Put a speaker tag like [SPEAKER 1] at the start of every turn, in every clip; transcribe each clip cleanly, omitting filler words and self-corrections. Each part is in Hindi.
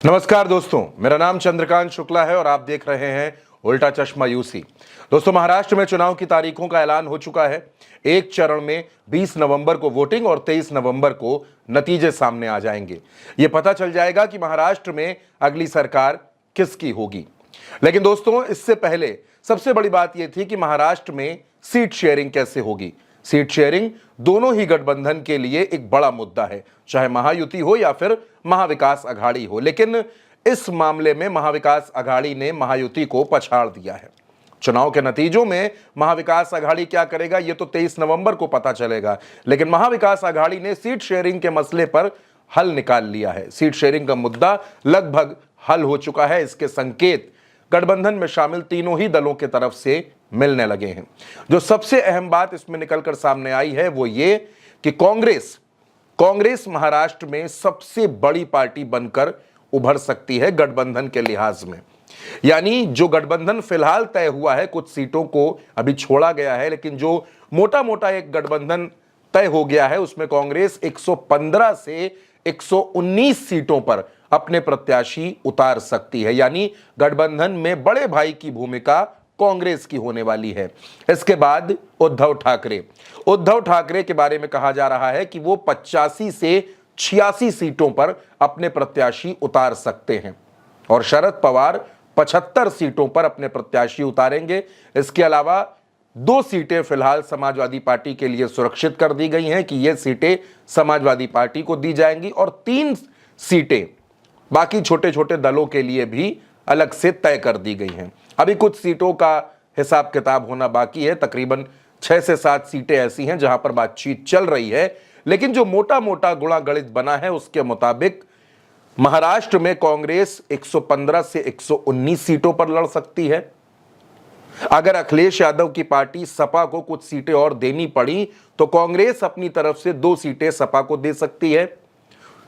[SPEAKER 1] नमस्कार दोस्तों, मेरा नाम चंद्रकांत शुक्ला है और आप देख रहे हैं उल्टा चश्मा यूसी। दोस्तों, महाराष्ट्र में चुनाव की तारीखों का ऐलान हो चुका है। एक चरण में 20 नवंबर को वोटिंग और 23 नवंबर को नतीजे सामने आ जाएंगे। ये पता चल जाएगा कि महाराष्ट्र में अगली सरकार किसकी होगी। लेकिन दोस्तों, इससे पहले सबसे बड़ी बात यह थी कि महाराष्ट्र में सीट शेयरिंग कैसे होगी। सीट शेयरिंग दोनों ही गठबंधन के लिए एक बड़ा मुद्दा है, चाहे महायुति हो या फिर महाविकास अघाड़ी हो। लेकिन इस मामले में महाविकास अघाड़ी ने महायुति को पछाड़ दिया है। चुनाव के नतीजों में महाविकास अघाड़ी क्या करेगा ये तो 23 नवंबर को पता चलेगा, लेकिन महाविकास अघाड़ी ने सीट शेयरिंग के मसले पर हल निकाल लिया है। सीट शेयरिंग का मुद्दा लगभग हल हो चुका है। इसके संकेत गठबंधन में शामिल तीनों ही दलों की तरफ से मिलने लगे हैं। जो सबसे अहम बात इसमें निकलकर सामने आई है वो ये कि कांग्रेस महाराष्ट्र में सबसे बड़ी पार्टी बनकर उभर सकती है गठबंधन के लिहाज में। यानी जो गठबंधन फिलहाल तय हुआ है, कुछ सीटों को अभी छोड़ा गया है, लेकिन जो मोटा मोटा एक गठबंधन तय हो गया है उसमें कांग्रेस 115 से 119 सीटों पर अपने प्रत्याशी उतार सकती है। यानी गठबंधन में बड़े भाई की भूमिका कांग्रेस की होने वाली है। इसके बाद उद्धव ठाकरे के बारे में कहा जा रहा है कि वो 85 से 86 सीटों पर अपने प्रत्याशी उतार सकते हैं और शरद पवार 75 सीटों पर अपने प्रत्याशी उतारेंगे। इसके अलावा 2 सीटें फिलहाल समाजवादी पार्टी के लिए सुरक्षित कर दी गई हैं कि ये सीटें समाजवादी पार्टी को दी जाएंगी और 3 सीटें बाकी छोटे छोटे दलों के लिए भी अलग से तय कर दी गई हैं। अभी कुछ सीटों का हिसाब किताब होना बाकी है। तकरीबन 6 से 7 सीटें ऐसी हैं जहां पर बातचीत चल रही है, लेकिन जो मोटा मोटा गुणा गणित बना है उसके मुताबिक महाराष्ट्र में कांग्रेस 115 से 119 सीटों पर लड़ सकती है। अगर अखिलेश यादव की पार्टी सपा को कुछ सीटें और देनी पड़ी तो कांग्रेस अपनी तरफ से 2 सीटें सपा को दे सकती है।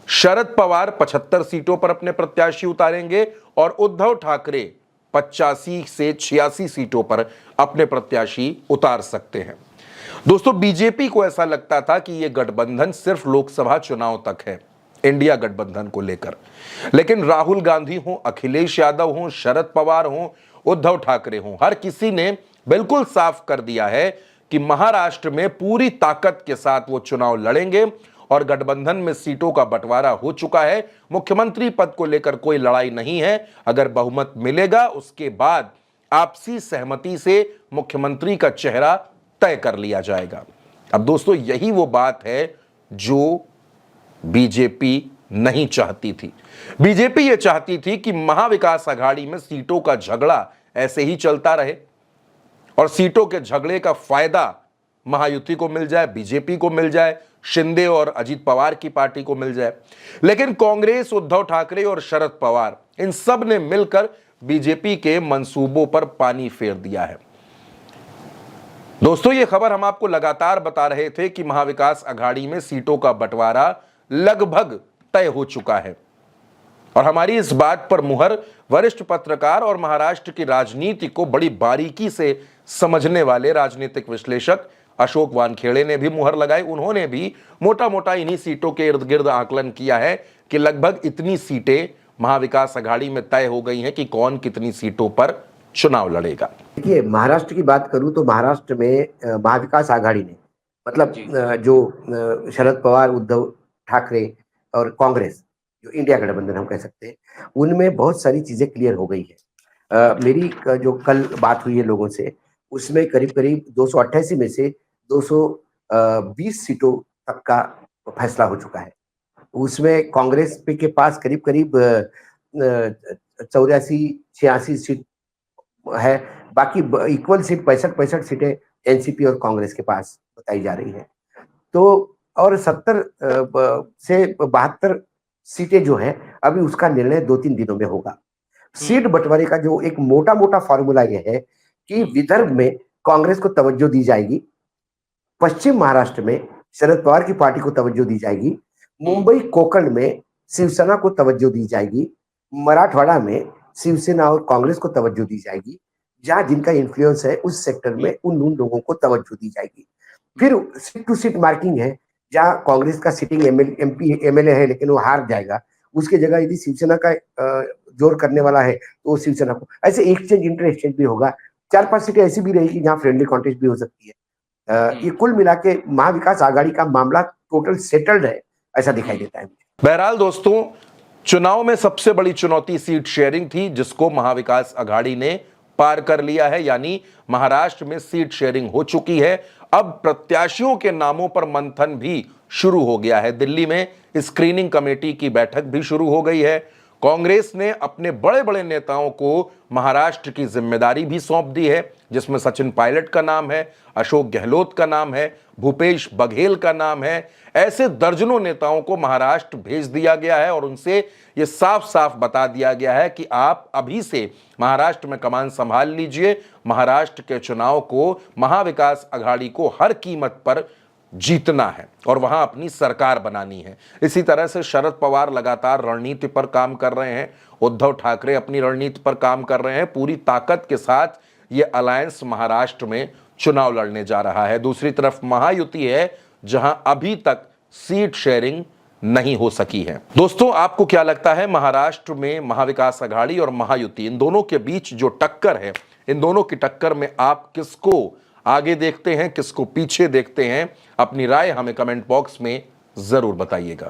[SPEAKER 1] शरद पवार 75 सीटों पर अपने प्रत्याशी उतारेंगे और उद्धव ठाकरे 85 से 86 सीटों पर अपने प्रत्याशी उतार सकते हैं। दोस्तों, बीजेपी को ऐसा लगता था कि यह गठबंधन सिर्फ लोकसभा चुनाव तक है, इंडिया गठबंधन को लेकर, लेकिन राहुल गांधी हो, अखिलेश यादव हो, शरद पवार हो, उद्धव ठाकरे हो, हर किसी ने बिल्कुल साफ कर दिया है कि महाराष्ट्र में पूरी ताकत के साथ वो चुनाव लड़ेंगे और गठबंधन में सीटों का बंटवारा हो चुका है। मुख्यमंत्री पद को लेकर कोई लड़ाई नहीं है। अगर बहुमत मिलेगा उसके बाद आपसी सहमति से मुख्यमंत्री का चेहरा तय कर लिया जाएगा। अब दोस्तों, यही वो बात है जो बीजेपी नहीं चाहती थी। बीजेपी ये चाहती थी कि महाविकास अघाड़ी में सीटों का झगड़ा ऐसे ही चलता रहे और सीटों के झगड़े का फायदा महायुति को मिल जाए, बीजेपी को मिल जाए, शिंदे और अजीत पवार की पार्टी को मिल जाए। लेकिन कांग्रेस, उद्धव ठाकरे और शरद पवार इन सब ने मिलकर बीजेपी के मंसूबों पर पानी फेर दिया है। दोस्तों, ये खबर हम आपको लगातार बता रहे थे कि महाविकास अघाड़ी में सीटों का बंटवारा लगभग तय हो चुका है और हमारी इस बात पर मुहर वरिष्ठ पत्रकार और महाराष्ट्र की राजनीति को बड़ी बारीकी से समझने वाले राजनीतिक विश्लेषक अशोक वानखेड़े ने भी मुहर लगाई। उन्होंने भी मोटा मोटा इन्हीं सीटों के इर्द गिर्द आकलन किया है कि लगभग इतनी सीटें महाविकास अघाड़ी में तय हो गई हैं कि कौन कितनी सीटों पर चुनाव लड़ेगा।
[SPEAKER 2] देखिए, महाराष्ट्र की बात करूं तो महाराष्ट्र में महाविकास आघाड़ी ने मतलब जो शरद पवार, उद्धव ठाकरे और कांग्रेस, जो इंडिया गठबंधन हम कह सकते हैं, उनमें बहुत सारी चीजें क्लियर हो गई है। मेरी जो कल बात हुई है लोगों से, उसमें करीब करीब 288 में से 220 सीटों तक का फैसला हो चुका है। उसमें कांग्रेस के पास करीब करीब 84-86 सीट है। बाकी इक्वल सीट 65 सीटें एनसीपी और कांग्रेस के पास बताई जा रही है। तो और 70 से 72 सीटें जो है अभी उसका निर्णय 2-3 दिनों में होगा। सीट बंटवारे का जो एक मोटा मोटा फॉर्मूला यह है कि विदर्भ में कांग्रेस को तवज्जो दी जाएगी, पश्चिम महाराष्ट्र में शरद पवार की पार्टी को तवज्जो दी जाएगी, मुंबई कोंकण में शिवसेना को तवज्जो दी जाएगी, मराठवाड़ा में शिवसेना और कांग्रेस को तवज्जो दी जाएगी। जहां जिनका इन्फ्लुएंस है उस सेक्टर में उन लोगों को तवज्जो दी जाएगी। फिर सीट टू सीट मार्किंग है, जहां कांग्रेस का सिटिंग एमएलए है लेकिन वो हार जाएगा, उसके जगह यदि शिवसेना का जोर करने वाला है तो वो शिवसेना को, ऐसे एक्सचेंज इंटर एक्सचेंज भी होगा। 4-5 सीटें ऐसी भी रहेगी जहां फ्रेंडली कॉन्टेस्ट भी हो सकती है। ये कुल मिला के महाविकास आघाड़ी का मामला टोटल सेटल्ड है, ऐसा दिखाई देता है मुझे।
[SPEAKER 1] बहरहाल दोस्तों, चुनाव में सबसे बड़ी चुनौती सीट शेयरिंग थी, जिसको महाविकास आघाड़ी ने पार कर लिया है। यानी महाराष्ट्र में सीट शेयरिंग हो चुकी है। अब प्रत्याशियों के नामों पर मंथन भी शुरू हो गया है। दिल्ली में स्क्रीनिंग कमेटी की बैठक भी शुरू हो गई है। कांग्रेस ने अपने बड़े बड़े नेताओं को महाराष्ट्र की जिम्मेदारी भी सौंप दी है, जिसमें सचिन पायलट का नाम है, अशोक गहलोत का नाम है, भूपेश बघेल का नाम है। ऐसे दर्जनों नेताओं को महाराष्ट्र भेज दिया गया है और उनसे यह साफ साफ बता दिया गया है कि आप अभी से महाराष्ट्र में कमान संभाल लीजिए। महाराष्ट्र के चुनाव को महाविकास आघाड़ी को हर कीमत पर जीतना है और वहां अपनी सरकार बनानी है। इसी तरह से शरद पवार लगातार रणनीति पर काम कर रहे हैं, उद्धव ठाकरे अपनी रणनीति पर काम कर रहे हैं। पूरी ताकत के साथ ये अलायंस महाराष्ट्र में चुनाव लड़ने जा रहा है। दूसरी तरफ महायुति है, जहां अभी तक सीट शेयरिंग नहीं हो सकी है। दोस्तों, आपको क्या लगता है, महाराष्ट्र में महाविकास आघाड़ी और महायुति, इन दोनों के बीच जो टक्कर है, इन दोनों की टक्कर में आप किसको आगे देखते हैं, किसको पीछे देखते हैं? अपनी राय हमें कमेंट बॉक्स में जरूर बताइएगा।